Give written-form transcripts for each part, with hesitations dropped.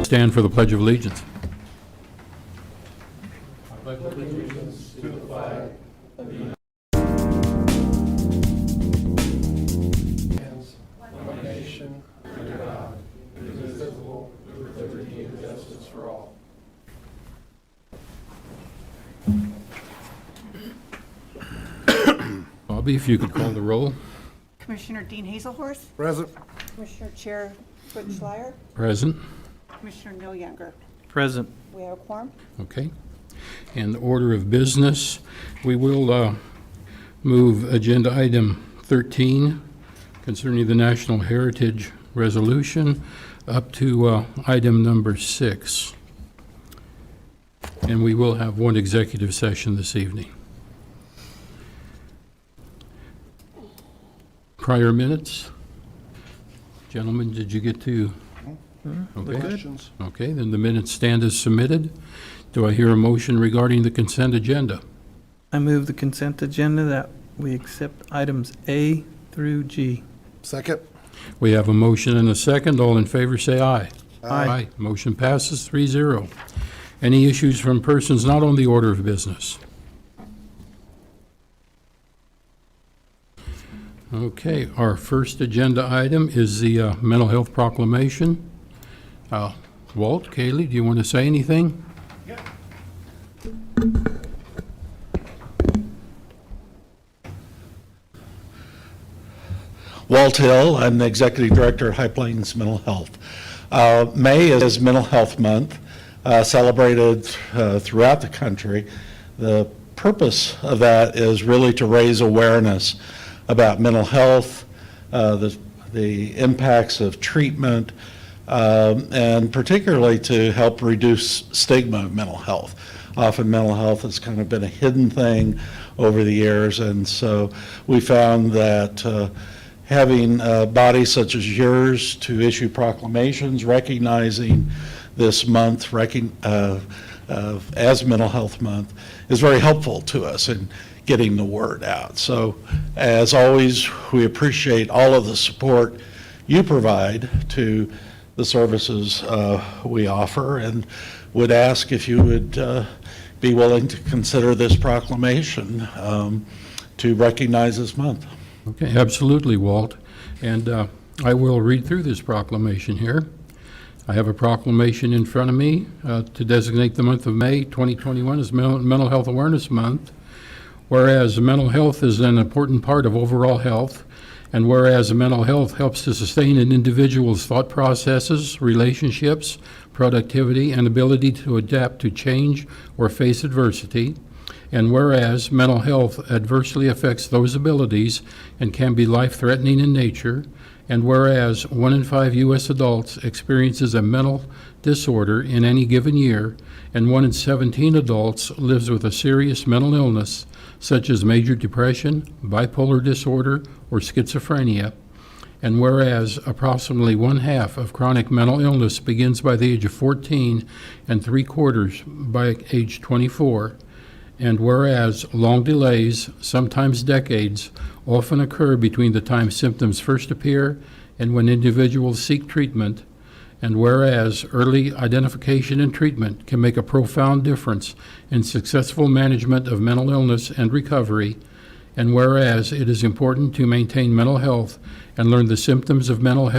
Stand for the Pledge of Allegiance. Bobby, if you could call the roll. Commissioner Dean Hazelhorst, Present. Commissioner Chair Butch Schleier, Present. Commissioner Neil Younger. Present. We have a quorum. Okay. And the order of business, we will move agenda item 13 concerning the National Heritage Resolution up to item number 6. And we will have one executive session this evening. Prior minutes? Gentlemen, did you get to? Okay. Questions? Okay, then the minutes stand as submitted. Do I hear a motion regarding the consent agenda? I move the consent agenda that we accept items A through G. Second. We have a motion and a second. All in favor say aye. Aye. Motion passes 3-0. Any issues from persons not on the order of business? Okay, our first agenda item is the mental health proclamation. Walt, Kaylee, do you want to say anything? Walt Hill, I'm the Executive Director at High Plains Mental Health. May is Mental Health Month, celebrated throughout the country. The purpose of that is really to raise awareness about mental health, the impacts of treatment, and particularly to help reduce stigma of mental health. Often mental health has kind of been a hidden thing over the years, and so we found that having bodies such as yours to issue proclamations recognizing this month as Mental Health Month is very helpful to us in getting the word out. So, as always, we appreciate all of the support you provide to the services we offer, and would ask if you would be willing to consider this proclamation to recognize this month. Okay, absolutely, Walt. And I will read through this proclamation here. I have a proclamation in front of me to designate the month of May 2021 as Mental Health Awareness Month. Whereas mental health is an important part of overall health, and whereas mental health helps to sustain an individual's thought processes, relationships, productivity, and ability to adapt to change or face adversity, and whereas mental health adversely affects those abilities and can be life-threatening in nature, and whereas 1 in 5 U.S. adults experiences a mental disorder in any given year, and 1 in 17 adults lives with a serious mental illness, such as major depression, bipolar disorder, or schizophrenia, and whereas approximately 1/2 of chronic mental illness begins by the age of 14 and 3/4 by age 24, and whereas long delays, sometimes decades, often occur between the time symptoms first appear and when individuals seek treatment, and whereas early identification and treatment can make a profound difference in successful management of mental illness and recovery, and whereas it is important to maintain mental health and learn the symptoms of mental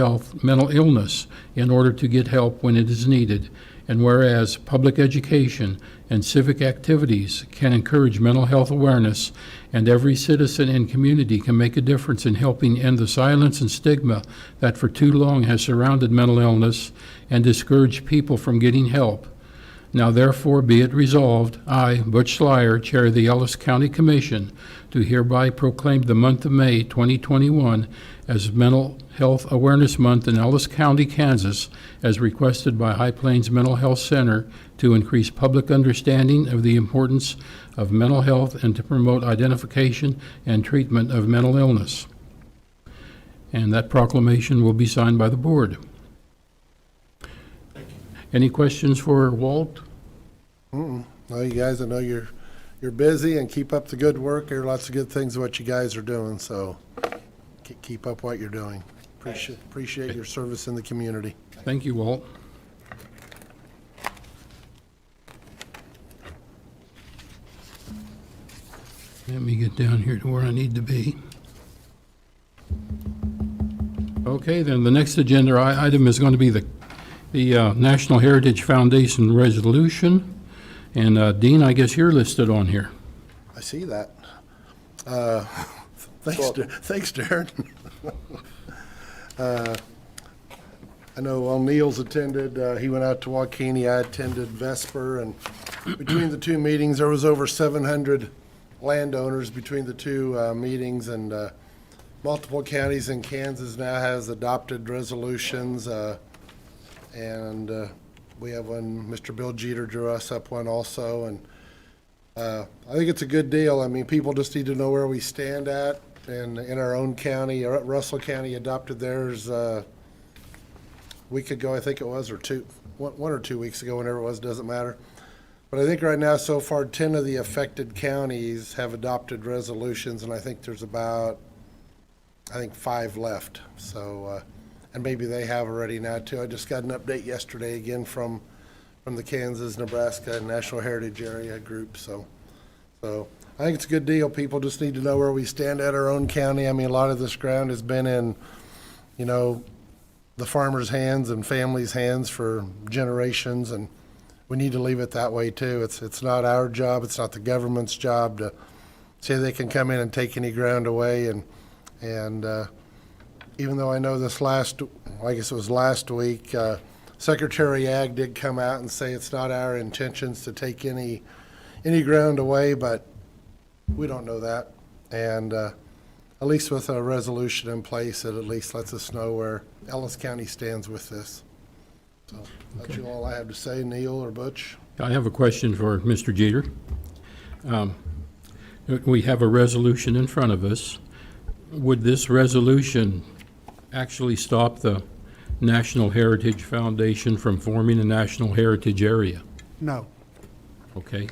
illness in order to get help when it is needed, and whereas public education and civic activities can encourage mental health awareness, and every citizen and community can make a difference in helping end the silence and stigma that for too long has surrounded mental illness and discouraged people from getting help. Now therefore be it resolved, I, Butch Schleier, Chair of the Ellis County Commission, do hereby proclaim the month of May 2021 as Mental Health Awareness Month in Ellis County, Kansas, as requested by High Plains Mental Health Center to increase public understanding of the importance of mental health and to promote identification and treatment of mental illness. And that proclamation will be signed by the board. Any questions for Walt? Well, you guys, I know you're busy and keep up the good work. There are lots of good things what you guys are doing, so keep up what you're doing. Appreciate your service in the community. Thank you, Walt. Let me get down here to where I need to be. Okay, then the next agenda item is going to be the National Heritage Foundation resolution. And Dean, I guess you're listed on here. I see that. Thanks, Darren. I know while Neil's attended, he went out to Waukene, I attended Vesper, and between the two meetings, there was over 700 landowners between the two meetings, and multiple counties in Kansas now has adopted resolutions, and we have one, Mr. Bill Jeter drew us up one also, and I think it's a good deal. I mean, people just need to know where we stand at, and in our own county, Russell County adopted theirs a week ago, I think it was, or one or 2 weeks ago, whenever it was, doesn't matter. But I think right now, so far, 10 of the affected counties have adopted resolutions, and I think there's about, 5 left. So, and maybe they have already now too. I just got an update yesterday again from the Kansas, Nebraska National Heritage Area group. So I think it's a good deal. People just need to know where we stand at our own county. I mean, a lot of this ground has been in, the farmers' hands and families' hands for generations, and we need to leave it that way too. It's not our job. It's not the government's job to say they can come in and take any ground away. And even though I know I guess it was last week, Secretary Ag did come out and say it's not our intentions to take any ground away, but we don't know that. And at least with a resolution in place, it at least lets us know where Ellis County stands with this. So that's all I have to say, Neil or Butch. I have a question for Mr. Jeter. We have a resolution in front of us. Would this resolution actually stop the National Heritage Foundation from forming a National Heritage Area? No. Okay,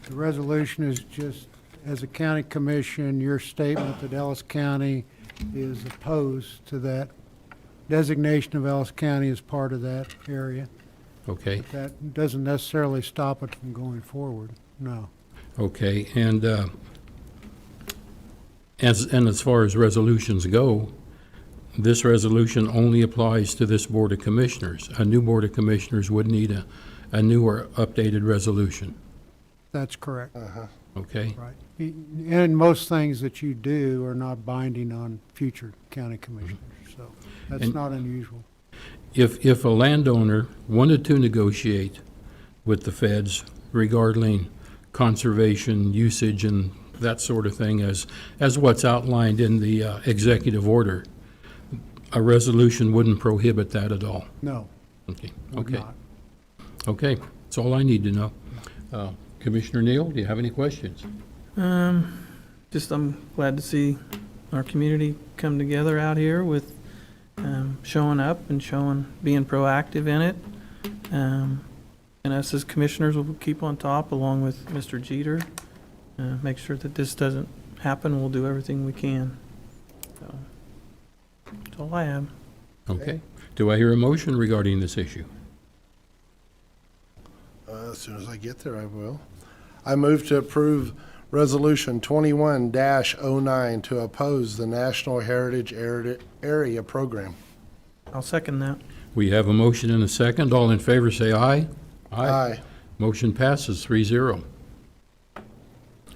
The resolution is just, as a county commission, your statement that Ellis County is opposed to that designation of Ellis County as part of that area. okay, That doesn't necessarily stop it from going forward, no. okay. And as far as resolutions go, this resolution only applies to this Board of Commissioners. A new Board of Commissioners would need a newer, updated resolution, That's correct, okay? right. And most things that you do are not binding on future county commissioners, so that's And- not unusual. If a landowner wanted to negotiate with the feds regarding conservation, usage, and that sort of thing, as what's outlined in the executive order, a resolution wouldn't prohibit that at all. No, Okay, would okay, not. okay. That's all I need to know. Commissioner Neal, do you have any questions? Just I'm glad to see our community come together out here with showing up and being proactive in it. And us as commissioners will keep on top along with Mr. Jeter. Make sure that this doesn't happen. We'll do everything we can. So, that's all I have. Okay. Do I hear a motion regarding this issue? As soon as I get there, I will. I move to approve Resolution 21-09 to oppose the National Heritage Area Program. I'll second that. We have a motion and a second. All in favor, say aye. Aye. Motion passes 3-0.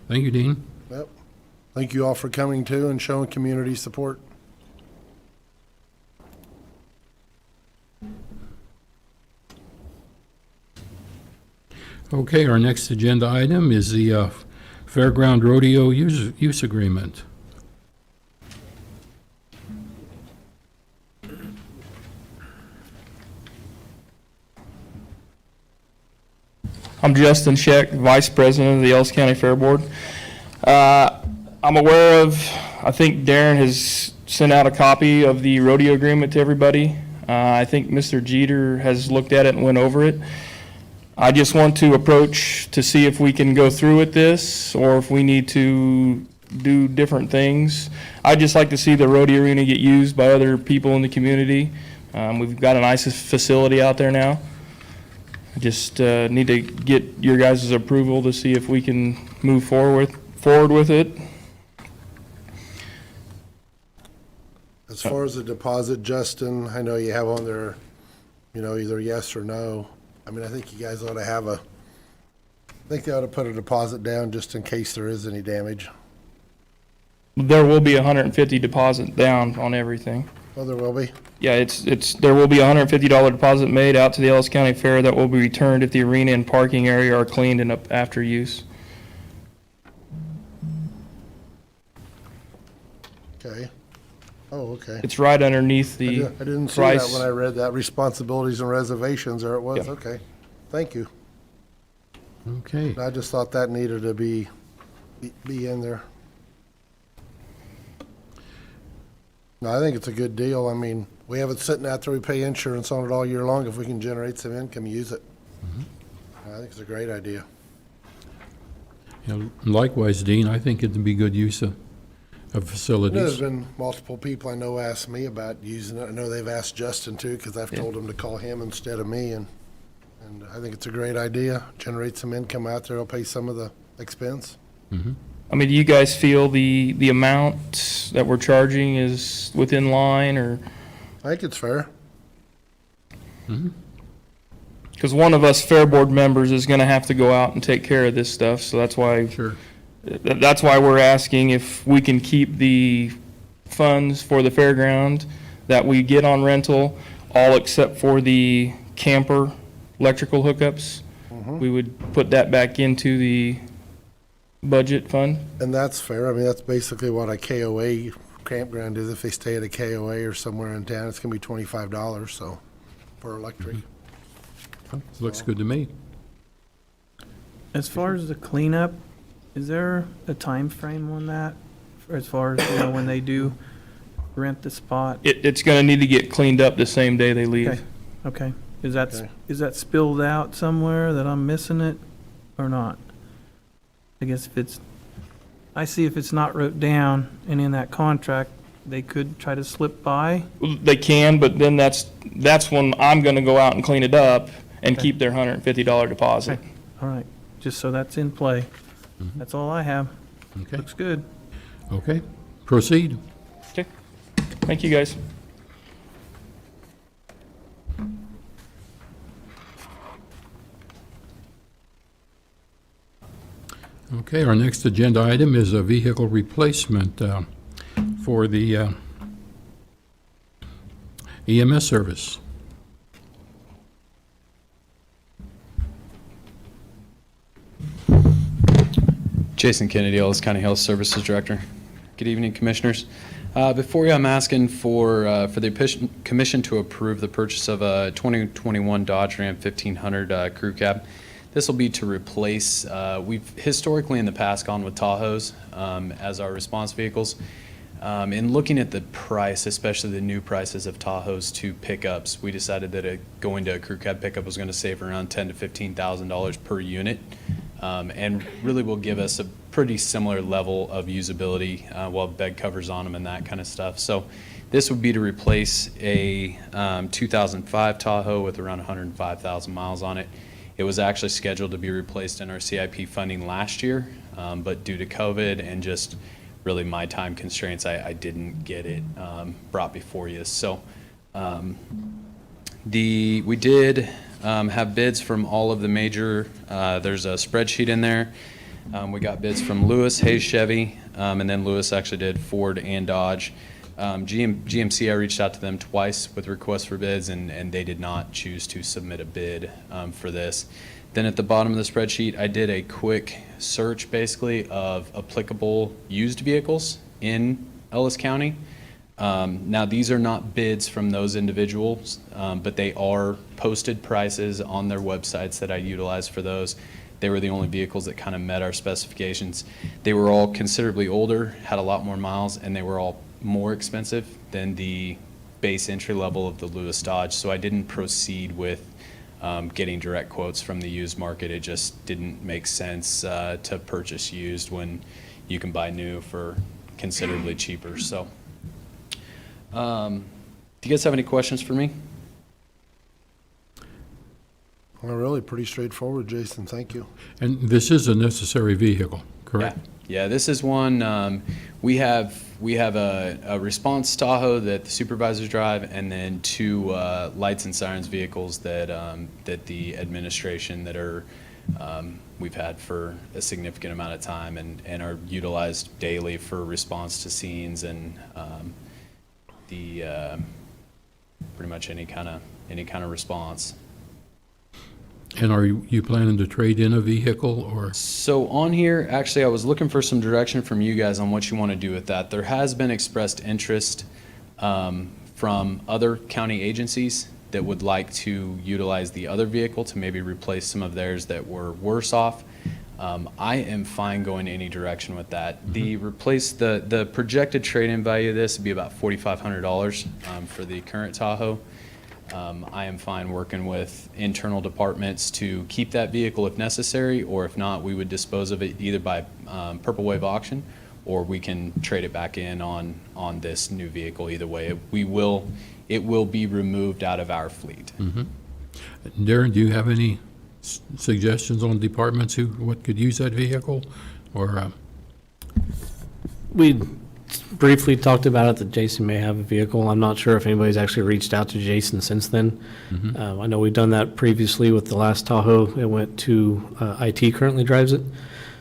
Thank you, Dean. Yep. Thank you all for coming too and showing community support. Okay, our next agenda item is the Fairground Rodeo use agreement. I'm Justin Scheck, Vice President of the Ellis County Fair Board. I'm aware of, I think Darren has sent out a copy of the rodeo agreement to everybody. I think Mr. Jeter has looked at it and went over it. I just want to approach to see if we can go through with this or if we need to do different things. I'd just like to see the rodeo arena get used by other people in the community. We've got a nice facility out there now. I just need to get your guys' approval to see if we can move forward forward with it. As far as the deposit, Justin, I know you have on there, either yes or no. I mean, I think you guys ought to I think they ought to put a deposit down just in case there is any damage. There will be 150 deposit down on everything. Oh, there will be? Yeah, there will be a $150 deposit made out to the Ellis County Fair that will be returned if the arena and parking area are cleaned and up after use. Okay. Oh, okay. It's right underneath the I didn't see that price. when I read that, responsibilities and reservations, there it was, Yeah. okay. Thank you. Okay. I just thought that needed to be in there. No, I think it's a good deal. I mean, we have it sitting out there, we pay insurance on it all year long. If we can generate some income, use it. I think it's a great idea. Yeah, likewise, Dean, I think it'd be good use of There's facilities. been multiple people I know ask me about using it. I know they've asked Justin too, because I've told him to call him instead of me, and I think it's a great idea. Generate some income out there, it'll pay some of the expense. I mean, do you guys feel the amount that we're charging is within line, or? I think it's fair. Because one of us Fair Board members is gonna have to go out and take care of this stuff, so that's why, Sure. that's why we're asking if we can keep the funds for the fairground that we get on rental, all except for the camper electrical hookups. We would put that back into the budget fund. And that's fair. I mean, that's basically what a KOA campground is. If they stay at a KOA or somewhere in town, it's gonna be $25, so, for electric. Looks good to me. As far as the cleanup, is there a time frame on that? As far as, when they do rent the spot? It's gonna need to get cleaned up the same day they leave. Okay, okay. Is Okay. that spilled out somewhere that I'm missing it or not? I guess I see if it's not wrote down and in that contract, they could try to slip by. They can, but then that's when I'm gonna go out and clean it up and Okay. keep their $150 deposit. Okay. All right, just so that's in play. That's all I have. Okay. Looks good. Okay. Proceed. Okay, thank you, guys. Okay, our next agenda item is a vehicle replacement for the EMS service. Jason Kennedy, Ellis County Health Services Director. Good evening, Commissioners. Before you, I'm asking for the Commission to approve the purchase of a 2021 Dodge Ram 1500 crew cab. This will be to replace, we've historically in the past gone with Tahoes as our response vehicles. In looking at the price, especially the new prices of Tahoes to pickups, we decided that going to a crew cab pickup was going to save around $10,000 to $15,000 per unit. And really will give us a pretty similar level of usability while bed covers on them and that kind of stuff. So this would be to replace a 2005 Tahoe with around 105,000 miles on it. It was actually scheduled to be replaced in our CIP funding last year, but due to COVID and just really my time constraints, I didn't get it brought before you. So we did have bids from all of the major, there's a spreadsheet in there. We got bids from Lewis, Hayes Chevy, and then Lewis actually did Ford and Dodge. GMC, I reached out to them twice with requests for bids, and they did not choose to submit a bid for this. Then at the bottom of the spreadsheet, I did a quick search basically of applicable used vehicles in Ellis County. Now, these are not bids from those individuals, but they are posted prices on their websites that I utilized for those. They were the only vehicles that kind of met our specifications. They were all considerably older, had a lot more miles, and they were all more expensive than the base entry level of the Lewis Dodge. So I didn't proceed with getting direct quotes from the used market. It just didn't make sense to purchase used when you can buy new for considerably cheaper. So. Do you guys have any questions for me? Well, really pretty straightforward, Jason. Thank you. And this is a necessary vehicle, correct? Yeah, this is one, we have a response Tahoe that the supervisors drive, and then two lights and sirens vehicles that, that the administration that are, we've had for a significant amount of time and are utilized daily for response to scenes and the, pretty much any kind of response. And are you planning to trade in a vehicle, or? So on here, actually, I was looking for some direction from you guys on what you want to do with that. There has been expressed interest from other county agencies that would like to utilize the other vehicle to maybe replace some of theirs that were worse off. I am fine going any direction with that. The projected trade-in value of this would be about $4,500 for the current Tahoe. I am fine working with internal departments to keep that vehicle if necessary, or if not, we would dispose of it either by Purple Wave auction, or we can trade it back in on this new vehicle. Either way, it will be removed out of our fleet. Darren, do you have any suggestions on departments what could use that vehicle, or? We briefly talked about it, that Jason may have a vehicle. I'm not sure if anybody's actually reached out to Jason since then. I know we've done that previously with the last Tahoe. It went to, IT currently drives it,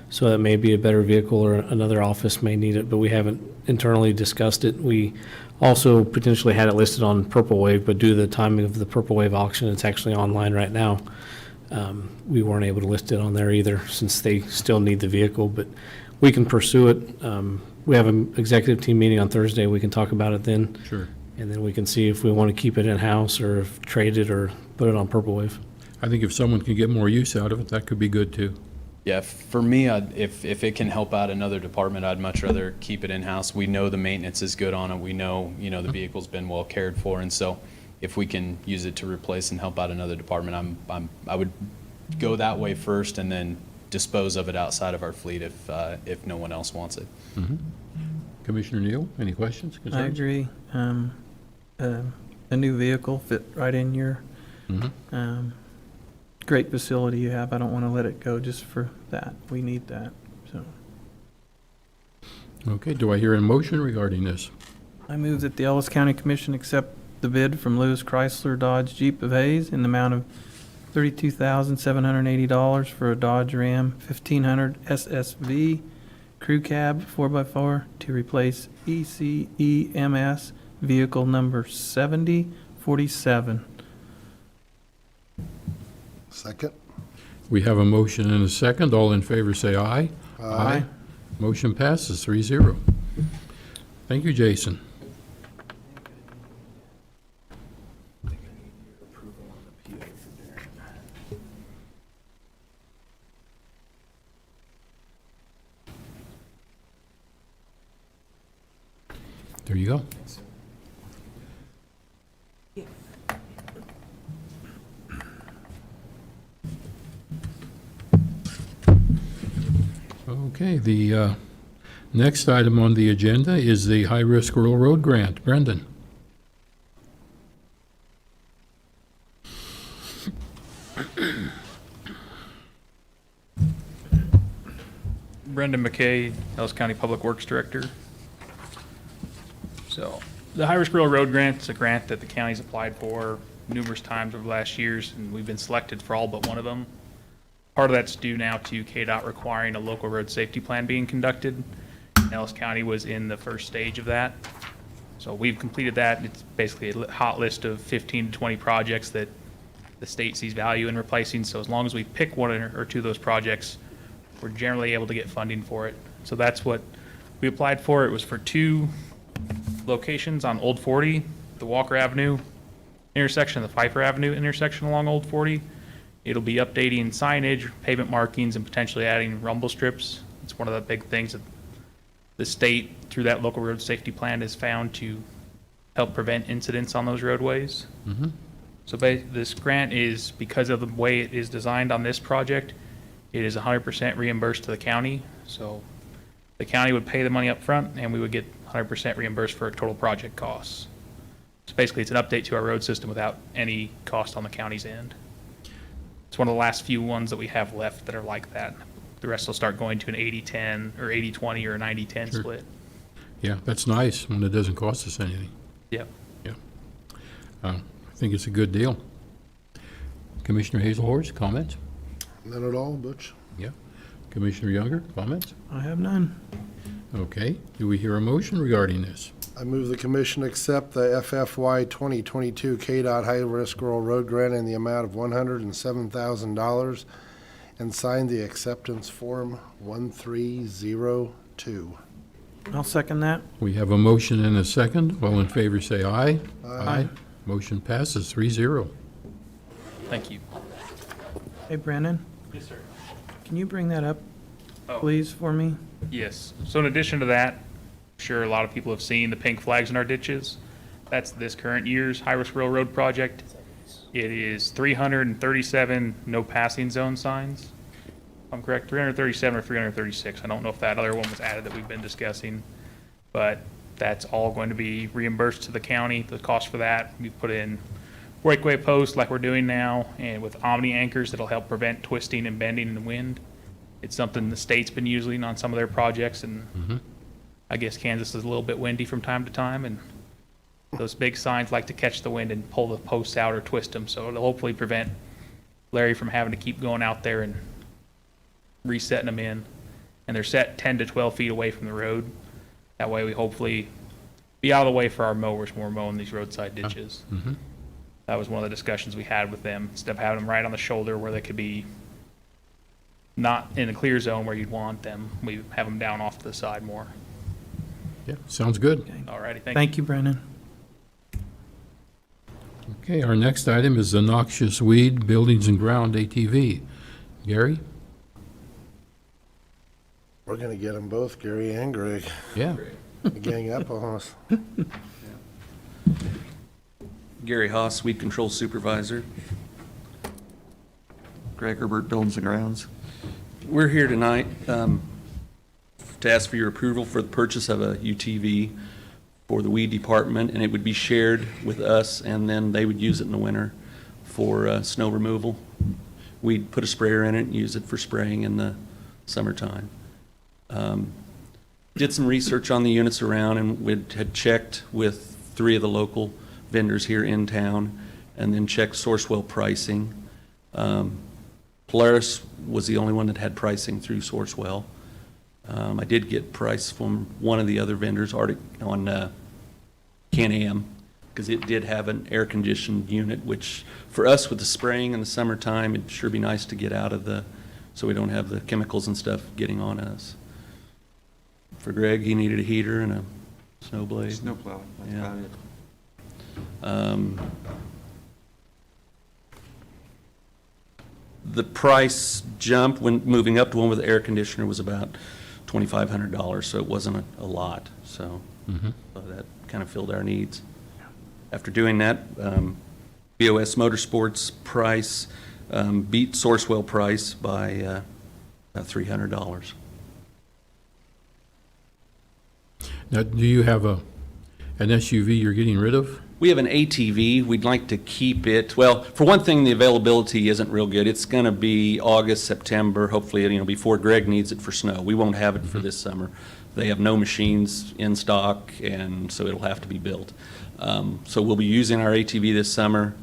so that may be a better vehicle, or another office may need it, but we haven't internally discussed it. We also potentially had it listed on Purple Wave, but due to the timing of the Purple Wave auction, it's actually online right now. We weren't able to list it on there either, since they still need the vehicle, but we can pursue it. We have an executive team meeting on Thursday. We can talk about it then. Sure. And then we can see if we want to keep it in-house, or if trade it, or put it on Purple Wave. I think if someone can get more use out of it, that could be good too. Yeah, for me, if it can help out another department, I'd much rather keep it in-house. We know the maintenance is good on it. We know, the vehicle's been well cared for, and so if we can use it to replace and help out another department, I would go that way first, and then dispose of it outside of our fleet if no one else wants it. Commissioner Neal, any questions, I concerns? agree. A new vehicle fit right in your great facility you have. I don't want to let it go just for that. We need that, so. Okay, do I hear a motion regarding this? I move that the Ellis County Commission accept the bid from Lewis Chrysler Dodge Jeep of Hayes in the amount of $32,780 for a Dodge Ram 1500 SSV crew cab 4x4 to replace ECEMS vehicle number 7047. Second? We have a motion and a second. All in favor say aye. Aye. Motion passes 3-0. Thank you, Jason. There you go. Okay, the next item on the agenda is the high-risk rural road grant. Brendan? Brendan McKay, Ellis County Public Works Director. So, the High Risk Rural Road Grant is a grant that the county's applied for numerous times over the last years, and we've been selected for all but one of them. Part of that's due now to KDOT requiring a local road safety plan being conducted. Ellis County was in the first stage of that. So we've completed that. It's basically a hot list of 15 to 20 projects that the state sees value in replacing. So as long as we pick one or two of those projects, we're generally able to get funding for it. So that's what we applied for. It was for 2 locations on Old 40, the Walker Avenue intersection, the Pfeiffer Avenue intersection along Old 40. It'll be updating signage, pavement markings, and potentially adding rumble strips. It's one of the big things that the state, through that local road safety plan, has found to help prevent incidents on those roadways. So this grant is, because of the way it is designed on this project, it is 100% reimbursed to the county. So the county would pay the money up front, and we would get 100% reimbursed for total project costs. So basically, it's an update to our road system without any cost on the county's end. It's one of the last few ones that we have left that are like that. The rest will start going to an 80-10 or 80-20 or a 90-10 Sure. split. Yeah, that's nice when it doesn't cost us anything. Yep. I think it's a good deal. Commissioner Hazelhorst, comments? None at all, Butch? Yeah. Commissioner Younger, comments? I have none. Okay. Do we hear a motion regarding this? I move the commission accept the FFY 2022 KDOT High Risk Rural Road Grant in the amount of $107,000 and sign the acceptance form 1302. I'll second that. We have a motion and a second. All in favor, say aye. Aye. Motion passes 3-0. Thank you. Hey, Brandon, Yes, sir. can you bring that up, Oh. please, for me? Yes. So in addition to that, I'm sure a lot of people have seen the pink flags in our ditches. That's this current year's high-risk railroad project. It is 337 no passing zone signs. If I'm correct, 337 or 336. I don't know if that other one was added that we've been discussing. But that's all going to be reimbursed to the county, the cost for that. We've put in breakaway posts like we're doing now, and with omni anchors that'll help prevent twisting and bending in the wind. It's something the state's been using on some of their projects, and I guess Kansas is a little bit windy from time to time, and those big signs like to catch the wind and pull the posts out or twist them, so it'll hopefully prevent Larry from having to keep going out there and resetting them in. And they're set 10 to 12 feet away from the road. That way we hopefully be out of the way for our mowers when we're mowing these roadside ditches. That was one of the discussions we had with them, instead of having them right on the shoulder where they could be not in a clear zone where you'd want them, we have them down off to the side more. Yeah, sounds good. Alrighty, thank you. Thank you, Brandon. Okay, our next item is the noxious weed buildings and ground ATV. Gary? We're going to get them both, Gary and Greg. Yeah. Gang up on us. Gary Haas, Weed Control Supervisor. Greg Herbert, Buildings and Grounds. We're here tonight to ask for your approval for the purchase of a UTV for the weed department, and it would be shared with us, and then they would use it in the winter for snow removal. We'd put a sprayer in it and use it for spraying in the summertime. Did some research on the units around, and we had checked with 3 of the local vendors here in town, and then checked Sourcewell pricing. Polaris was the only one that had pricing through Sourcewell. I did get price from one of the other vendors on Can-Am, because it did have an air-conditioned unit, which for us with the spraying in the summertime, it'd sure be nice to get out of so we don't have the chemicals and stuff getting on us. For Greg, he needed a heater and a snow blade. Snowplow, that's Yeah. about it. The price jump when moving up to one with the air conditioner was about $2,500, so it wasn't a lot. So that kind of filled our needs. After doing that, BOS Motorsports price beat Sourcewell price by about $300. Now, do you have an SUV you're getting rid of? We have an ATV. We'd like to keep it. Well, for one thing, the availability isn't real good. It's going to be August, September, hopefully, before Greg needs it for snow. We won't have it for this summer. They have no machines in stock, and so it'll have to be built. So we'll be using our ATV this summer.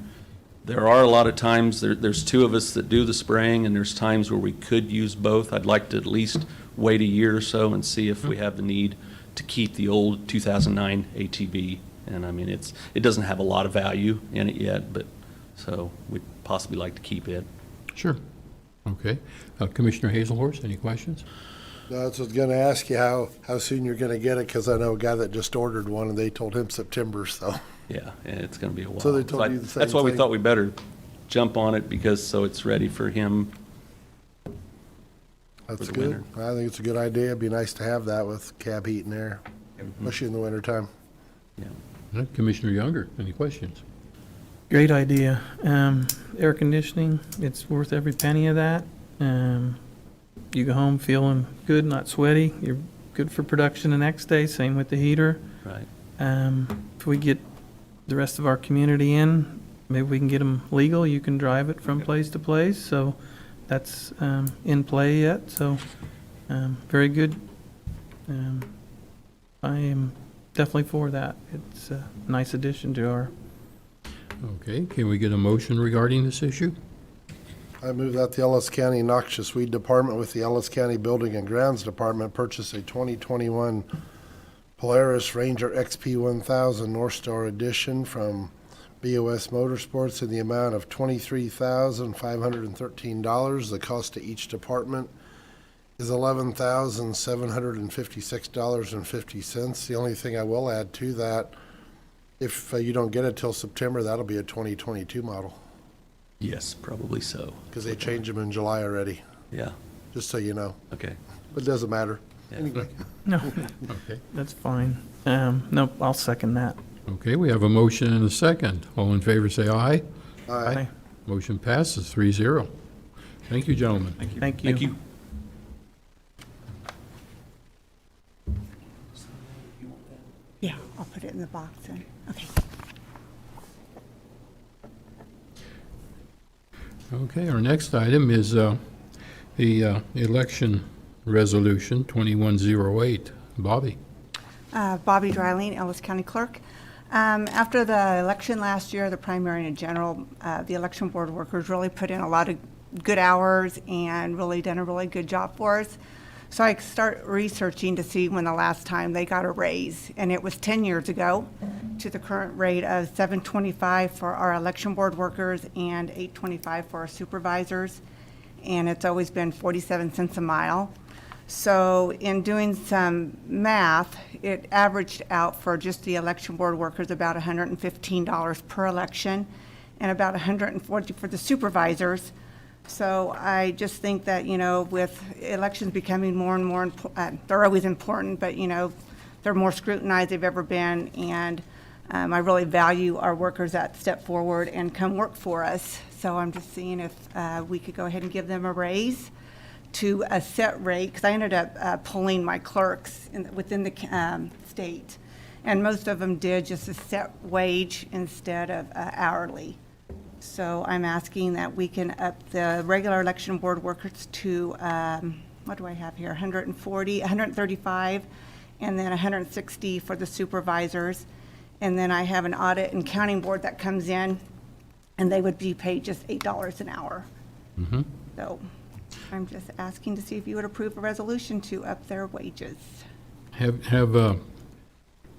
There are a lot of times, there's 2 of us that do the spraying, and there's times where we could use both. I'd like to at least wait a year or so and see if we have the need to keep the old 2009 ATV. And I mean, it doesn't have a lot of value in it yet, but so we'd possibly like to keep it. Sure. Okay. Commissioner Hazelhorst, any questions? No, I was going to ask you how soon you're going to get it, because I know a guy that just ordered one, and they told him September, so. Yeah, it's going to be a while. So they told you the same That's why we thing? thought we better jump on it, because so it's ready for him. That's the good. winter. I think it's a good idea. It'd be nice to have that with cab heat and air, especially in the wintertime. Yeah. Commissioner Younger, any questions? Great idea. Air conditioning, it's worth every penny of that. You go home feeling good, not sweaty. You're good for production the next day, same with the heater. Right. If we get the rest of our community in, maybe we can get them legal. You can drive it from place to place, so that's in play yet, so very good. I am definitely for that. It's a nice addition to our, Okay, can we get a motion regarding this issue? I move that the Ellis County Noxious Weed Department with the Ellis County Building and Grounds Department purchase a 2021 Polaris Ranger XP 1000 North Star Edition from BOS Motorsports in the amount of $23,513. The cost to each department is $11,756.50. The only thing I will add to that, if you don't get it till September, that'll be a 2022 model, Yes, probably so. because they change them in July already, Yeah, just so you know. okay. But it doesn't matter. Yeah. Anyway. no, Okay. that's fine. Nope, I'll second that. Okay, we have a motion and a second. All in favor, say aye. Aye. Motion passes 3-0. Thank you, gentlemen. Thank you. Thank you. Yeah, I'll put it in the box then. Okay. Okay, our next item is the election resolution 2108. Bobby? Bobby Dryling, Ellis County Clerk. After the election last year, the primary and general, the election board workers really put in a lot of good hours and really done a really good job for us. So I start researching to see when the last time they got a raise, and it was 10 years ago to the current rate of $7.25 for our election board workers and $8.25 for our supervisors, and it's always been 47 cents a mile. So in doing some math, it averaged out for just the election board workers about $115 per election and about $140 for the supervisors. So I just think that, you know, with elections becoming more and more, they're always important, but, you know, they're more scrutinized they've ever been. And I really value our workers that step forward and come work for us. So I'm just seeing if we could go ahead and give them a raise to a set rate, because I ended up polling my clerks within the state, and most of them did just a set wage instead of hourly. So I'm asking that we can up the regular election board workers to, what do I have here, 140, 135, and then 160 for the supervisors. And then I have an audit and counting board that comes in, and they would be paid just $8 an hour. Mm-hmm. So I'm just asking to see if you would approve a resolution to up their wages. Have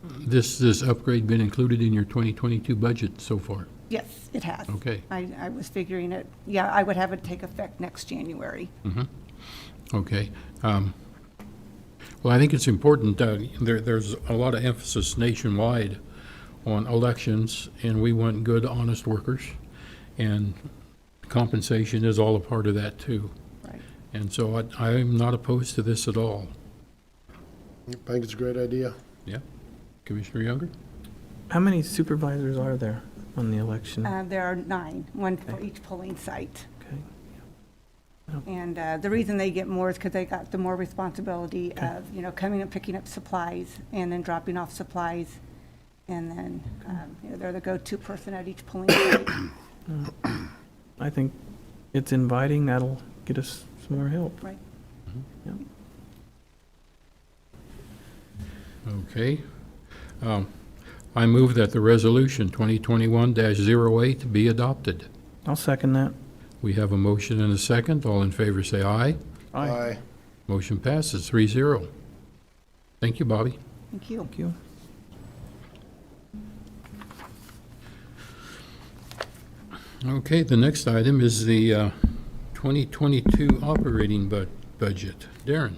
this upgrade been included in your 2022 budget so far? Yes, it has. Okay. I was figuring it, yeah, I would have it take effect next January. Okay. Well, I think it's important, there's a lot of emphasis nationwide on elections, and we want good, honest workers, and compensation is all a part of that, too. Right. And so I'm not opposed to this at all. I think it's a great idea. Yeah. Commissioner Younger? How many supervisors are there on the election? There are 9, one for each polling site. Okay. And the reason they get more is because they got the more responsibility of, you know, coming and picking up supplies and then dropping off supplies. And then, you know, they're the go-to person at each polling site. I think it's inviting. That'll get us some more help. Right. Yep. Okay. I move that the resolution 2021-08 be adopted. I'll second that. We have a motion and a second. All in favor, say aye. Aye. Motion passes 3-0. Thank you, Bobby. Thank you. Thank you. Okay, the next item is the 2022 operating budget. Darren?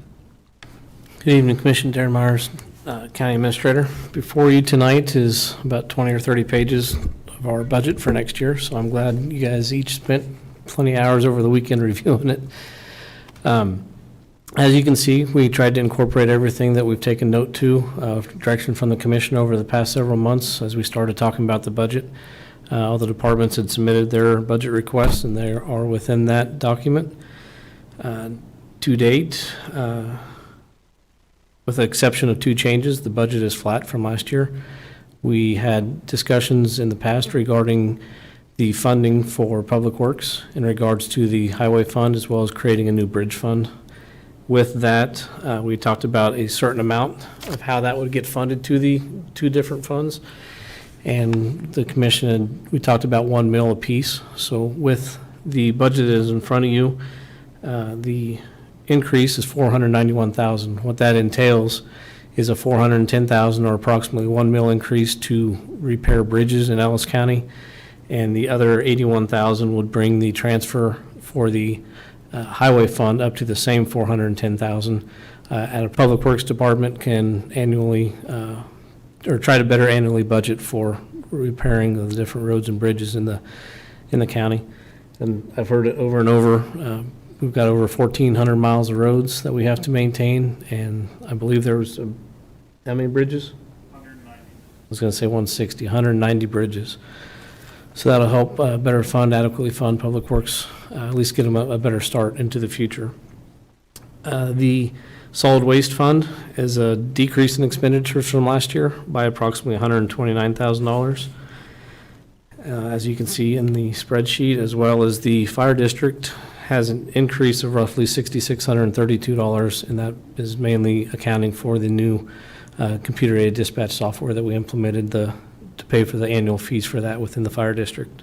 Good evening, Commission. Darren Myers, County Administrator. Before you tonight is about 20 or 30 pages of our budget for next year, so I'm glad you guys each spent plenty of hours over the weekend reviewing it. As you can see, we tried to incorporate everything that we've taken note to, direction from the Commission over the past several months as we started talking about the budget. All the departments had submitted their budget requests, and they are within that document. To date, with the exception of 2 changes, the budget is flat from last year. We had discussions in the past regarding the funding for Public Works in regards to the highway fund, as well as creating a new bridge fund. With that, we talked about a certain amount of how that would get funded to the two different funds. And the commission, we talked about 1 mil apiece. So with the budget that is in front of you, the increase is $491,000. What that entails is a $410,000 or approximately 1 mil increase to repair bridges in Ellis County. And the other $81,000 would bring the transfer for the highway fund up to the same $410,000. And a Public Works Department can annually, or try to better annually budget for repairing the different roads and bridges in the county. And I've heard it over and over. We've got over 1,400 miles of roads that we have to maintain, and I believe there was, how many bridges? 190. I was going to say 160, 190 bridges. So that'll help better fund, adequately fund Public Works, at least get them a better start into the future. The Solid Waste Fund is a decrease in expenditures from last year by approximately $129,000. As you can see in the spreadsheet, as well as the Fire District has an increase of roughly $6,632, and that is mainly accounting for the new computer-aided dispatch software that we implemented to pay for the annual fees for that within the Fire District.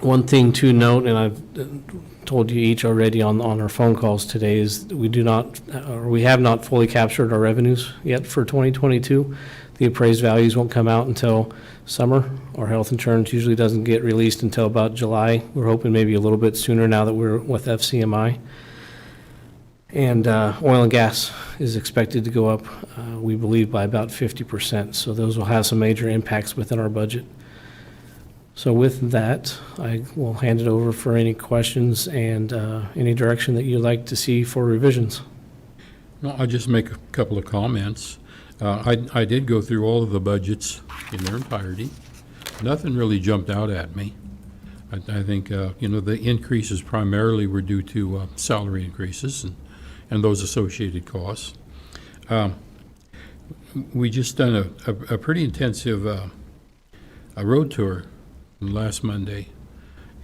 One thing to note, and I've told you each already on our phone calls today, is we have not fully captured our revenues yet for 2022. The appraised values won't come out until summer. Our health insurance usually doesn't get released until about July. We're hoping maybe a little bit sooner now that we're with FCMI. And oil and gas is expected to go up, we believe, by about 50%. So those will have some major impacts within our budget. So with that, I will hand it over for any questions and any direction that you'd like to see for revisions. No, I'll just make a couple of comments. I did go through all of the budgets in their entirety. Nothing really jumped out at me. I think, the increases primarily were due to salary increases and those associated costs. We just done a pretty intensive a road tour last Monday,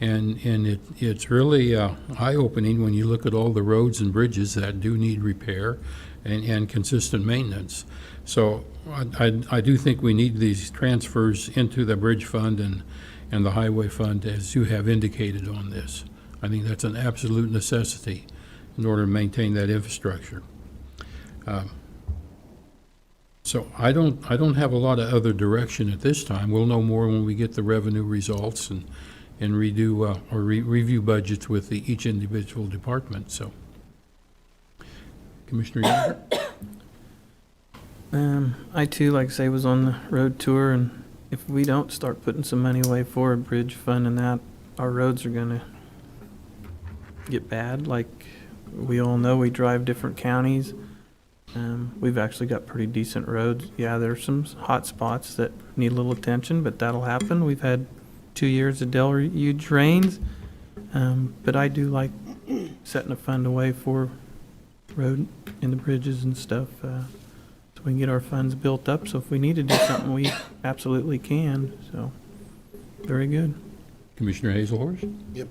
and it's really eye-opening when you look at all the roads and bridges that do need repair and consistent maintenance. So I do think we need these transfers into the bridge fund and the highway fund, as you have indicated on this. I think that's an absolute necessity in order to maintain that infrastructure. So I don't have a lot of other direction at this time. We'll know more when we get the revenue results and redo or review budgets with each individual department. So, Commissioner Young? I too, like I say, was on the road tour, and if we don't start putting some money away for a bridge fund and that, our roads are gonna get bad. Like we all know, we drive different counties. We've actually got pretty decent roads. Yeah, there's some hot spots that need a little attention, but that'll happen. We've had 2 years of deluge rains, but I do like setting a fund away for road and the bridges and stuff, so we can get our funds built up. So if we need to do something, we absolutely can. So, very good. Commissioner Hazelhorst? Yep,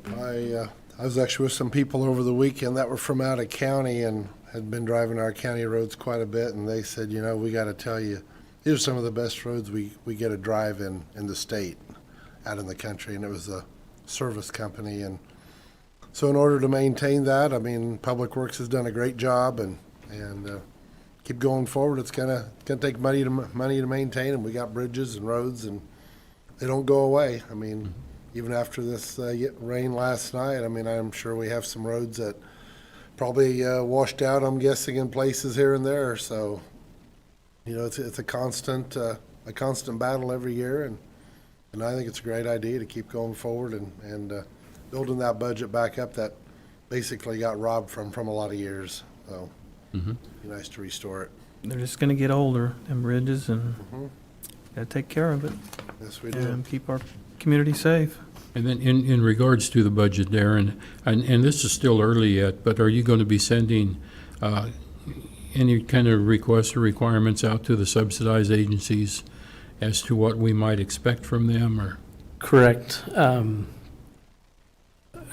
I was actually with some people over the weekend that were from out of county and had been driving our county roads quite a bit, and they said, we got to tell you, these are some of the best roads we get to drive in the state, out in the country, and it was a service company. And so in order to maintain that, Public Works has done a great job, and keep going forward. It's gonna take money to maintain them. We got bridges and roads, and they don't go away. Even after this rain last night, I'm sure we have some roads that probably washed out, I'm guessing, in places here and there. So, it's a constant battle every year, and I think it's a great idea to keep going forward and building that budget back up that basically got robbed from a lot of years. So, it'd be nice to restore it. They're just gonna get older, them bridges, and gotta take care of it. Yes, we do. And keep our community safe. And then in regards to the budget, Darren, and this is still early yet, but are you going to be sending any kind of requests or requirements out to the subsidized agencies as to what we might expect from them? Or Correct. I'd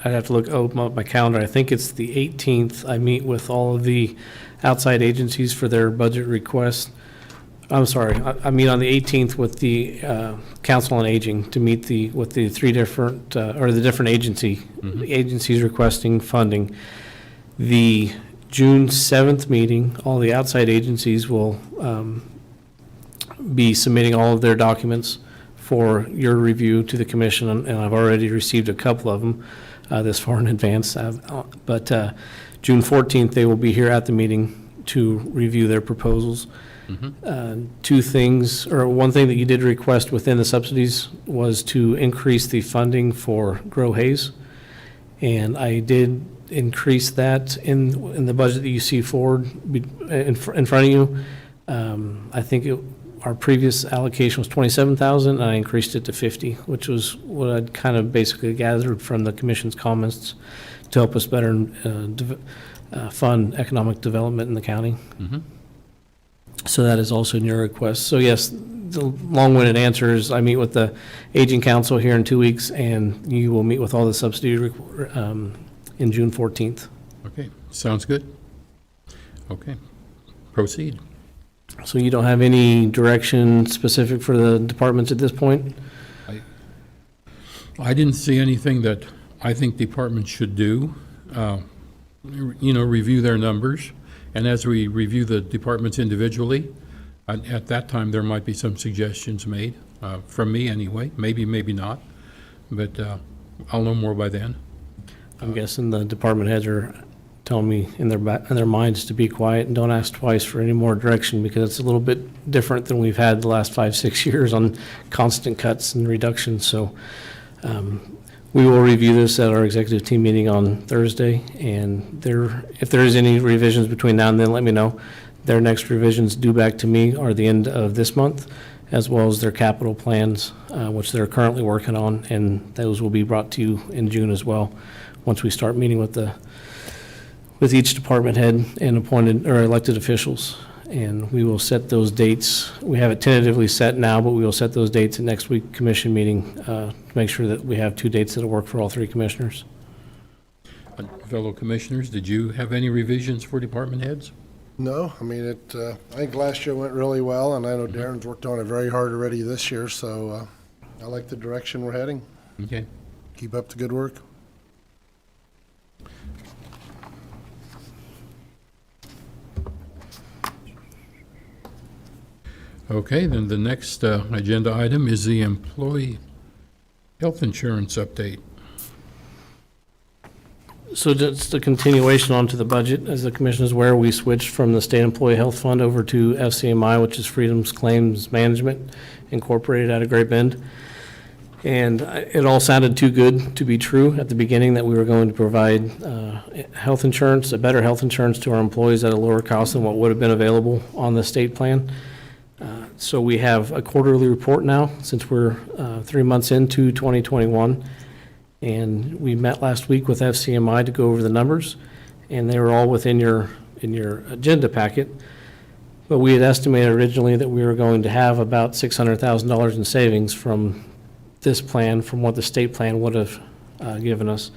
have to open up my calendar. I think it's the 18th. I meet with all of the outside agencies for their budget requests. I'm sorry, I meet on the 18th with the Council on Aging to meet with the three different, or the different agencies requesting funding. The June 7th meeting, all the outside agencies will be submitting all of their documents for your review to the commission, and I've already received a couple of them this far in advance. But June 14th, they will be here at the meeting to review their proposals. Two things, or one thing that you did request within the subsidies was to increase the funding for Grow Haze. And I did increase that in the budget that you see forward in front of you. I think our previous allocation was 27,000, and I increased it to 50, which was what I'd kind of basically gathered from the commission's comments to help us better fund economic development in the county. So that is also in your request. So yes, the long-winded answer is I meet with the Aging Council here in 2 weeks, and you will meet with all the subsidy in June 14th. Okay, sounds good. Okay, proceed. So you don't have any direction specific for the departments at this point? I didn't see anything that I think departments should do. Review their numbers. And as we review the departments individually, at that time, there might be some suggestions made, from me anyway, maybe not, but I'll know more by then. I'm guessing the department heads are telling me in their minds to be quiet and don't ask twice for any more direction, because it's a little bit different than we've had the last 5-6 years on constant cuts and reductions. So we will review this at our executive team meeting on Thursday, and if there is any revisions between now and then, let me know. Their next revisions due back to me are the end of this month, as well as their capital plans, which they're currently working on, and those will be brought to you in June as well, once we start meeting with each department head and appointed or elected officials. And we will set those dates. We have it tentatively set now, but we will set those dates at next week's commission meeting to make sure that we have 2 dates that'll work for all 3 commissioners. Fellow commissioners, did you have any revisions for department heads? No, I mean, I think last year went really well, and I know Darren's worked on it very hard already this year, so I like the direction we're heading. Okay. Keep up the good work. Okay, then the next agenda item is the employee health insurance update. So just a continuation onto the budget. As the commission is aware, we switched from the State Employee Health Fund over to FCMI, which is Freedom's Claims Management, incorporated out of Great Bend. And it all sounded too good to be true at the beginning, that we were going to provide health insurance, a better health insurance to our employees at a lower cost than what would have been available on the state plan. So we have a quarterly report now, since we're 3 months into 2021. And we met last week with FCMI to go over the numbers, and they were all within your agenda packet. But we had estimated originally that we were going to have about $600,000 in savings from this plan, from what the state plan would have given us.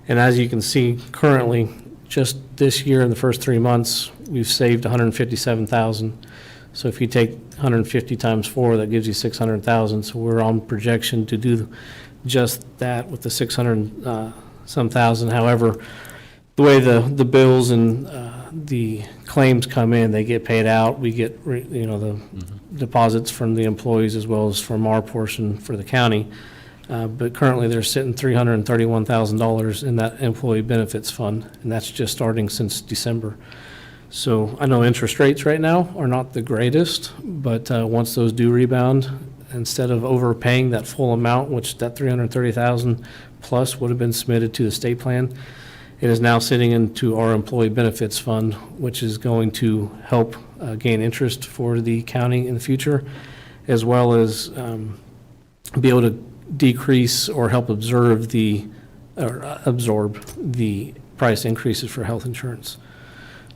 And as you can see, currently, just this year in the first 3 months, we've saved $157,000. So if you take 150 times 4, that gives you 600,000. So we're on projection to do just that with the 600 some thousand. However, the way the bills and the claims come in, they get paid out. We get the deposits from the employees as well as from our portion for the county. But currently they're sitting $331,000 in that employee benefits fund, and that's just starting since December. So I know interest rates right now are not the greatest, but once those do rebound, instead of overpaying that full amount, which that $330,000 plus would have been submitted to the state plan, it is now sitting into our employee benefits fund, which is going to help gain interest for the county in the future, as well as be able to decrease or help absorb the price increases for health insurance.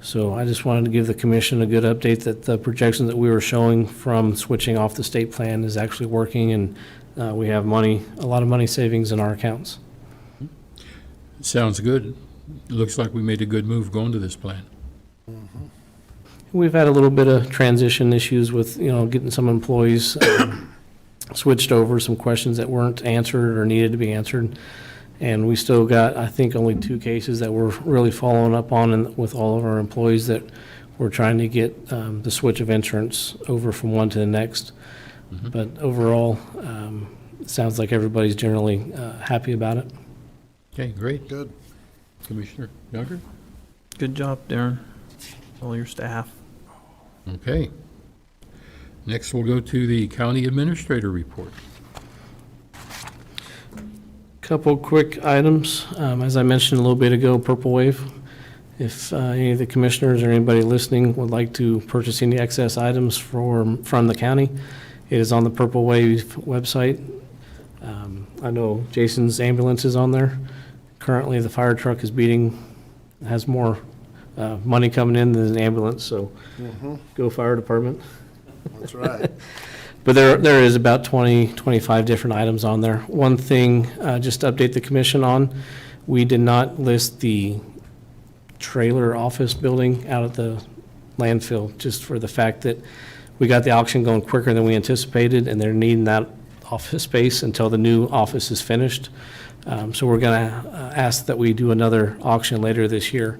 So I just wanted to give the commission a good update that the projection that we were showing from switching off the state plan is actually working, and we have money, a lot of money savings in our accounts. Sounds good. Looks like we made a good move going to this plan. We've had a little bit of transition issues with, getting some employees switched over, some questions that weren't answered or needed to be answered. And we still got, I think, only 2 cases that we're really following up on with all of our employees that we're trying to get the switch of insurance over from one to the next. But overall, it sounds like everybody's generally happy about it. Okay, great. Good. Commissioner Younger? Good job, Darren, all your staff. Okay. Next, we'll go to the county administrator report. Couple quick items. As I mentioned a little bit ago, Purple Wave. If any of the commissioners or anybody listening would like to purchase any excess items from the county, it is on the Purple Wave website. I know Jason's ambulance is on there. Currently, the fire truck has more money coming in than an ambulance, so go fire department. That's right. But there is about 20, 25 different items on there. One thing, just to update the commission on, we did not list the trailer office building out at the landfill, just for the fact that we got the auction going quicker than we anticipated, and they're needing that office space until the new office is finished. So we're going to ask that we do another auction later this year.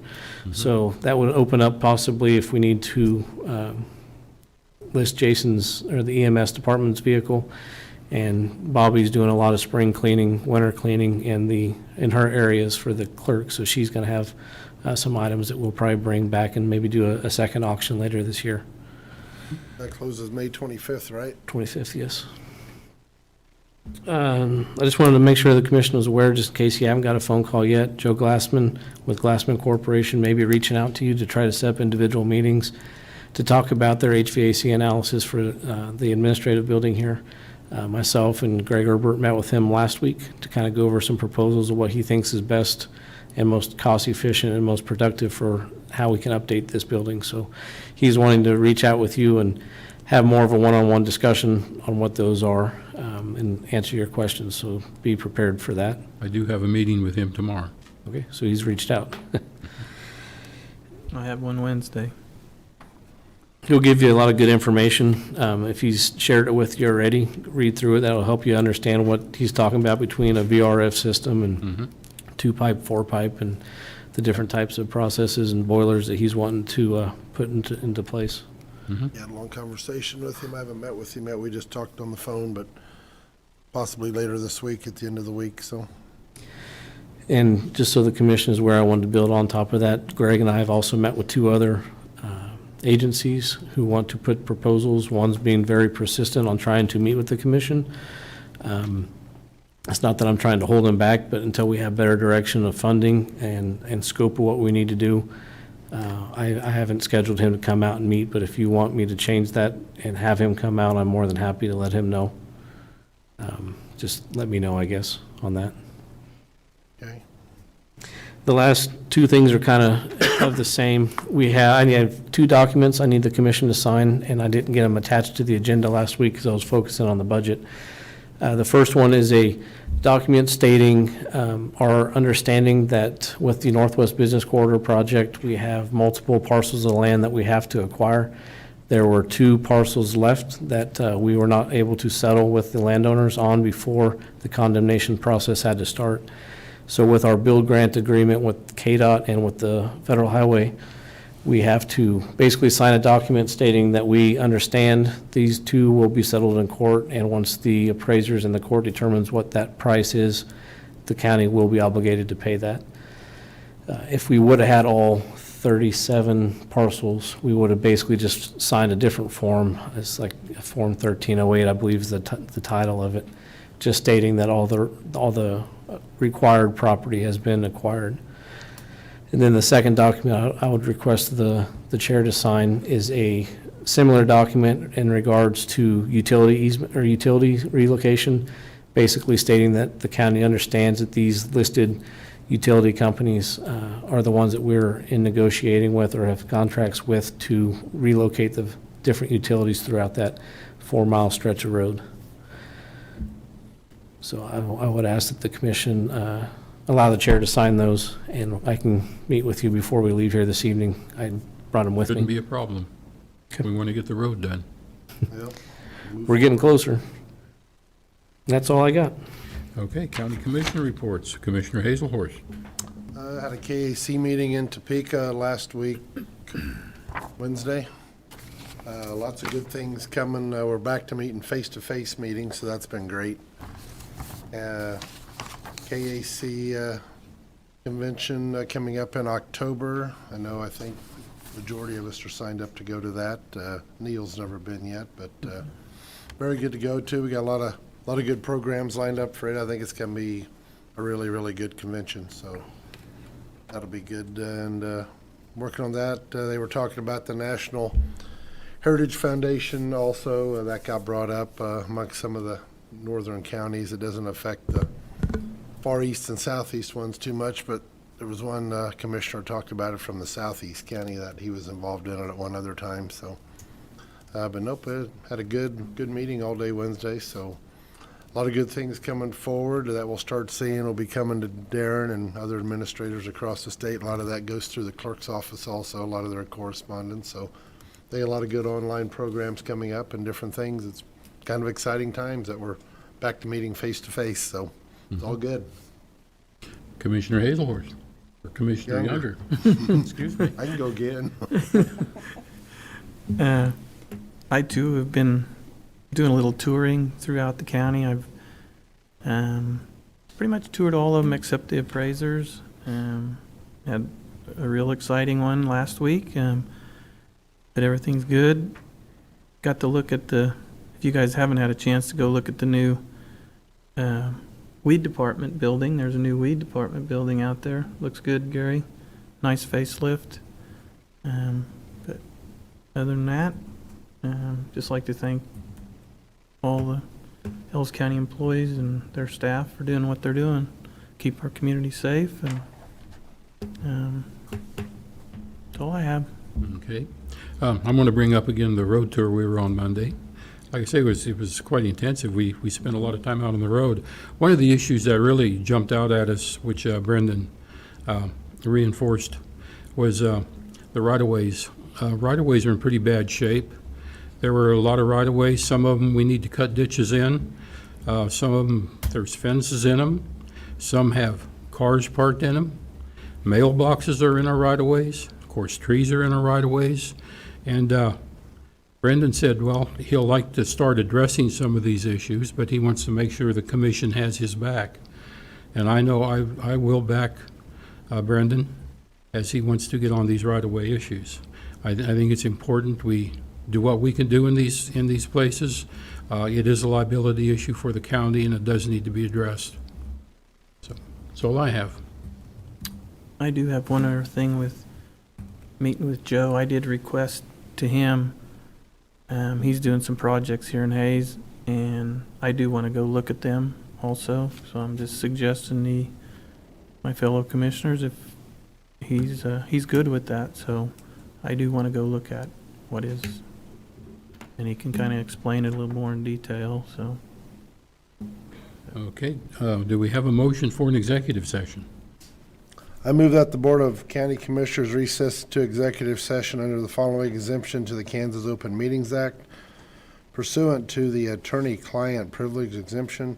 So that would open up possibly if we need to list Jason's or the EMS department's vehicle, and Bobby's doing a lot of spring cleaning, winter cleaning in her areas for the clerk. So she's going to have some items that we'll probably bring back and maybe do a second auction later this year. That closes May 25th, right? 25th, yes. I just wanted to make sure the commission was aware, just in case you haven't got a phone call yet. Joe Glassman with Glassman Corporation may be reaching out to you to try to set up individual meetings to talk about their HVAC analysis for the administrative building here. Myself and Greg Herbert met with him last week to kind of go over some proposals of what he thinks is best and most cost efficient and most productive for how we can update this building. So he's wanting to reach out with you and have more of a one-on-one discussion on what those are and answer your questions. So be prepared for that. I do have a meeting with him tomorrow. Okay, so he's reached out. I have one Wednesday. He'll give you a lot of good information. If he's shared it with you already, read through it. That'll help you understand what he's talking about between a VRF system and 2-pipe, 4-pipe, and the different types of processes and boilers that he's wanting to put into place. Yeah, had a long conversation with him. I haven't met with him yet. We just talked on the phone, but possibly later this week, at the end of the week, so. And just so the commission is aware, I wanted to build on top of that. Greg and I have also met with 2 other agencies who want to put proposals. One's being very persistent on trying to meet with the commission. It's not that I'm trying to hold them back, but until we have better direction of funding and scope of what we need to do, I haven't scheduled him to come out and meet, but if you want me to change that and have him come out, I'm more than happy to let him know. Just let me know, I guess, on that. Okay. The last 2 things are kind of the same. I have 2 documents I need the commission to sign, and I didn't get them attached to the agenda last week because I was focusing on the budget. The first one is a document stating our understanding that with the Northwest Business Corridor project, we have multiple parcels of land that we have to acquire. There were 2 parcels left that we were not able to settle with the landowners on before the condemnation process had to start. So with our build grant agreement with KDOT and with the Federal Highway, we have to basically sign a document stating that we understand these 2 will be settled in court, and once the appraisers in the court determines what that price is, the county will be obligated to pay that. If we would have had all 37 parcels, we would have basically just signed a different form. It's like Form 1308, I believe is the title of it, just stating that all the required property has been acquired. And then the second document I would request the chair to sign is a similar document in regards to utility easement or utility relocation, basically stating that the county understands that these listed utility companies are the ones that we're in negotiating with or have contracts with to relocate the different utilities throughout that 4-mile stretch of road. So I would ask that the commission allow the chair to sign those, and I can meet with you before we leave here this evening. I brought them with Shouldn't me. be a problem. Okay. We want to get the road done. Yep. We're getting closer. That's all I got. Okay, county commissioner reports. Commissioner Hazelhorst. Had a KAC meeting in Topeka last week, Wednesday. Lots of good things coming. We're back to meeting face-to-face meetings, so that's been great. KAC convention coming up in October. I think majority of us are signed up to go to that. Neil's never been yet, but very good to go to. We got a lot of good programs lined up for it. I think it's going to be a really, really good convention, so that'll be good. And working on that, they were talking about the National Heritage Foundation also. That got brought up amongst some of the northern counties. It doesn't affect the far east and southeast ones too much, but there was one commissioner talked about it from the southeast county that he was involved in it at one other time. So, but nope, it had a good meeting all day Wednesday. So, a lot of good things coming forward that we'll start seeing. Will be coming to Darren and other administrators across the state. A lot of that goes through the clerk's office also. A lot of their correspondence. So, they got a lot of good online programs coming up and different things. It's kind of exciting times that we're back to meeting face to face. So, it's all good. Commissioner Hazelhorst. Or Commissioner Younger. Younger. Excuse me. I can go again. I too have been doing a little touring throughout the county. I've pretty much toured all of them except the appraisers. Had a real exciting one last week, but everything's good. Got to look at if you guys haven't had a chance to go look at the new weed department building. There's a new weed department building out there. Looks good, Gary. Nice facelift. But other than that, just like to thank all the Ellis County employees and their staff for doing what they're doing. Keep our community safe, and that's all I have. Okay. I'm going to bring up again the road tour we were on Monday. Like I say, it was quite intensive. We spent a lot of time out on the road. One of the issues that really jumped out at us, which Brendan reinforced, was the right-of-ways. Right-of-ways are in pretty bad shape. There were a lot of right-of-ways. Some of them we need to cut ditches in. Some of them, there's fences in them. Some have cars parked in them. Mailboxes are in our right-of-ways. Of course, trees are in our right-of-ways. And Brendan said, well, he'll like to start addressing some of these issues, but he wants to make sure the commission has his back. And I know I will back Brendan as he wants to get on these right-of-way issues. I think it's important we do what we can do in these places. It is a liability issue for the county, and it does need to be addressed. So that's all I have. I do have one other thing with meeting with Joe. I did request to him. He's doing some projects here in Hayes, and I do want to go look at them also. So I'm just suggesting my fellow commissioners, if he's good with that. So I do want to go look at what is, and he can kind of explain it a little more in detail. So Okay. Do we have a motion for an executive session? I move that the Board of County Commissioners recess to executive session under the following exemption to the Kansas Open Meetings Act pursuant to the attorney-client privilege exemption,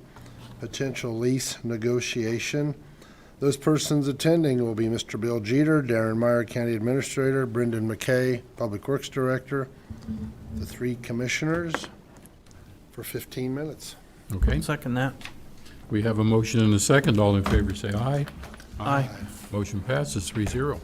potential lease negotiation. Those persons attending will be Mr. Bill Jeter, Darren Meyer, County Administrator, Brendan McKay, Public Works Director, the three commissioners for 15 minutes. Okay. second that. We have a motion and a second. All in favor, say aye. Aye. Motion passes 3-0.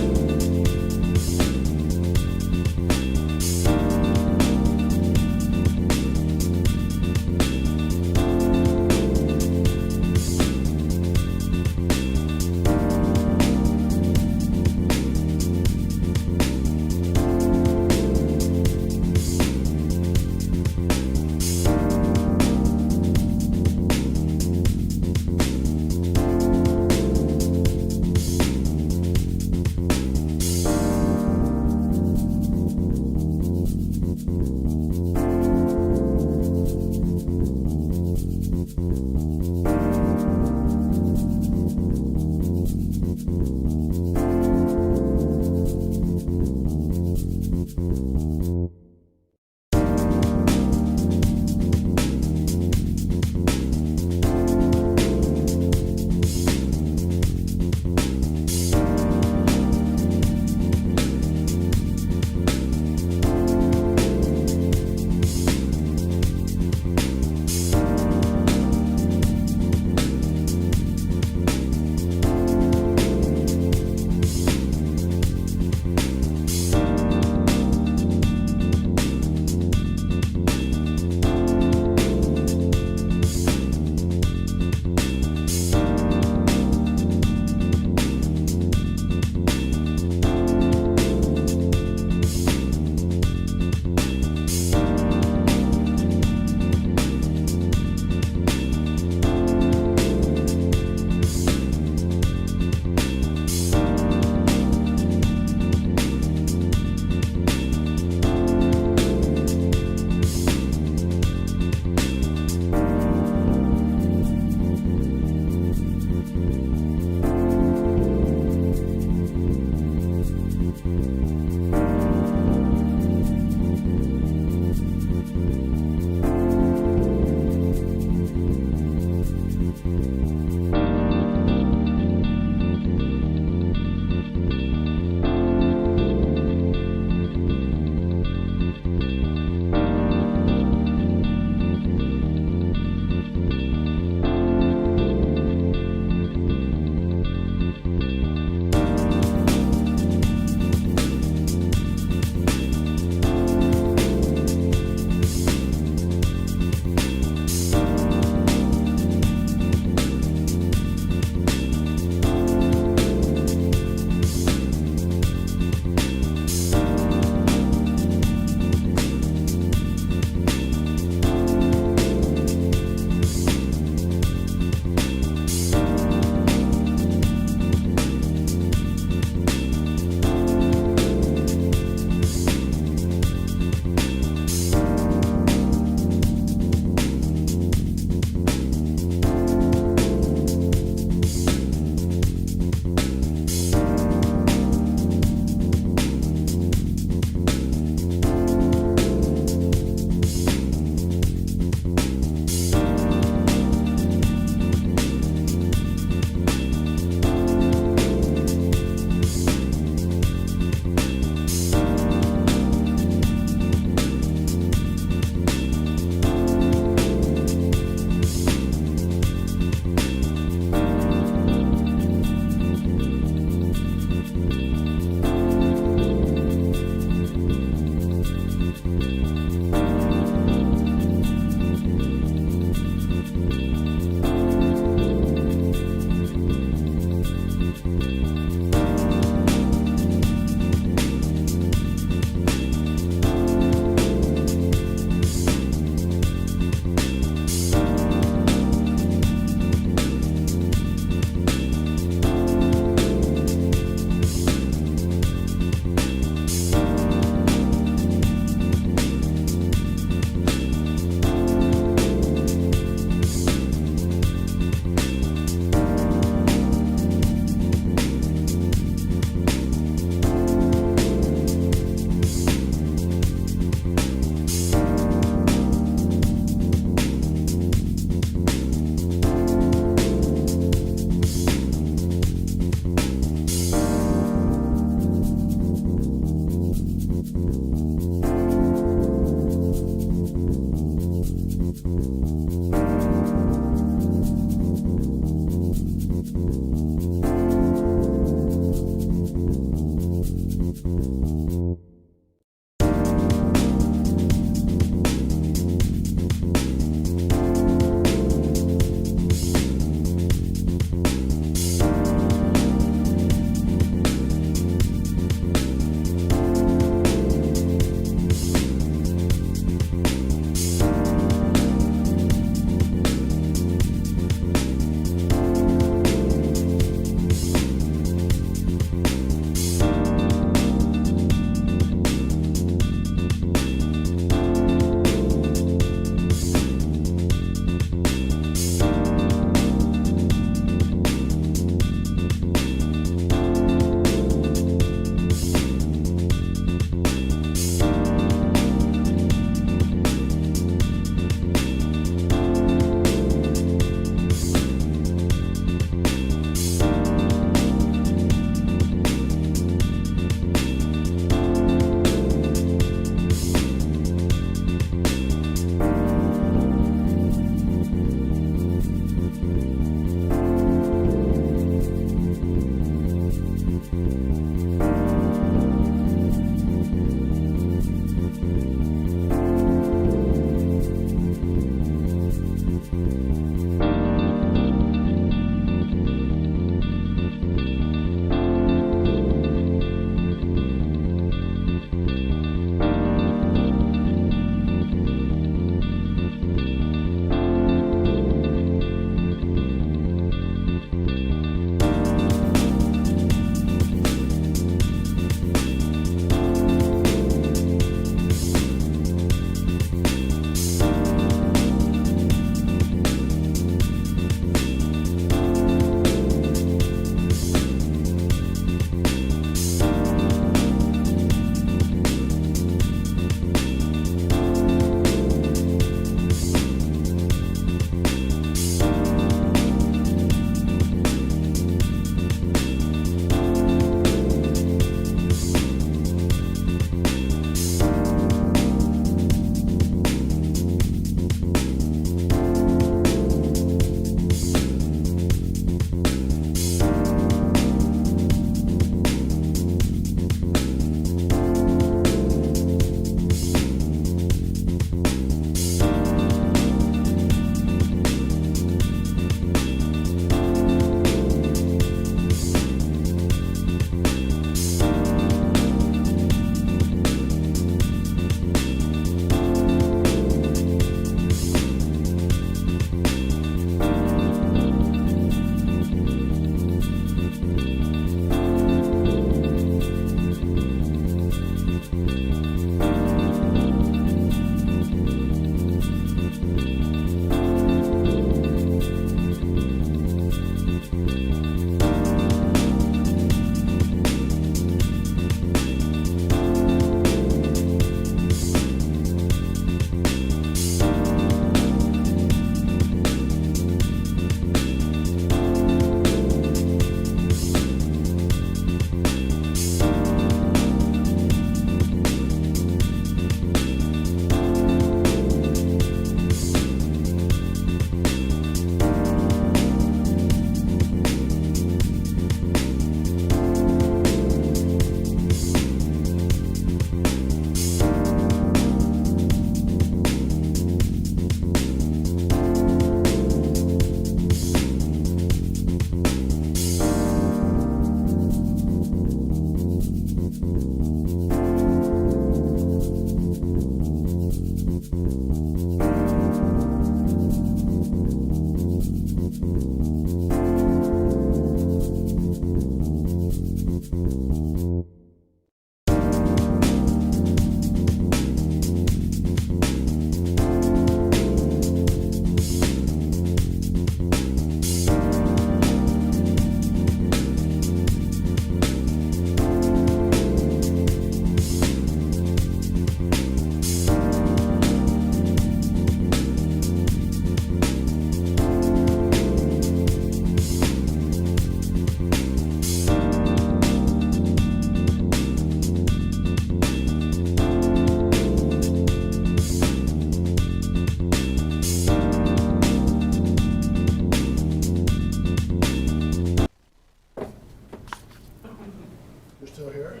You're still here?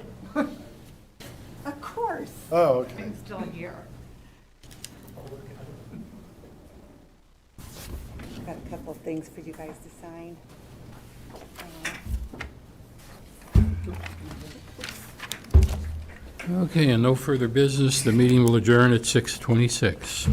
Of course. Oh, okay. I'm still here. Got a couple of things for you guys to sign. Okay, and no further business. The meeting will adjourn at 6:26.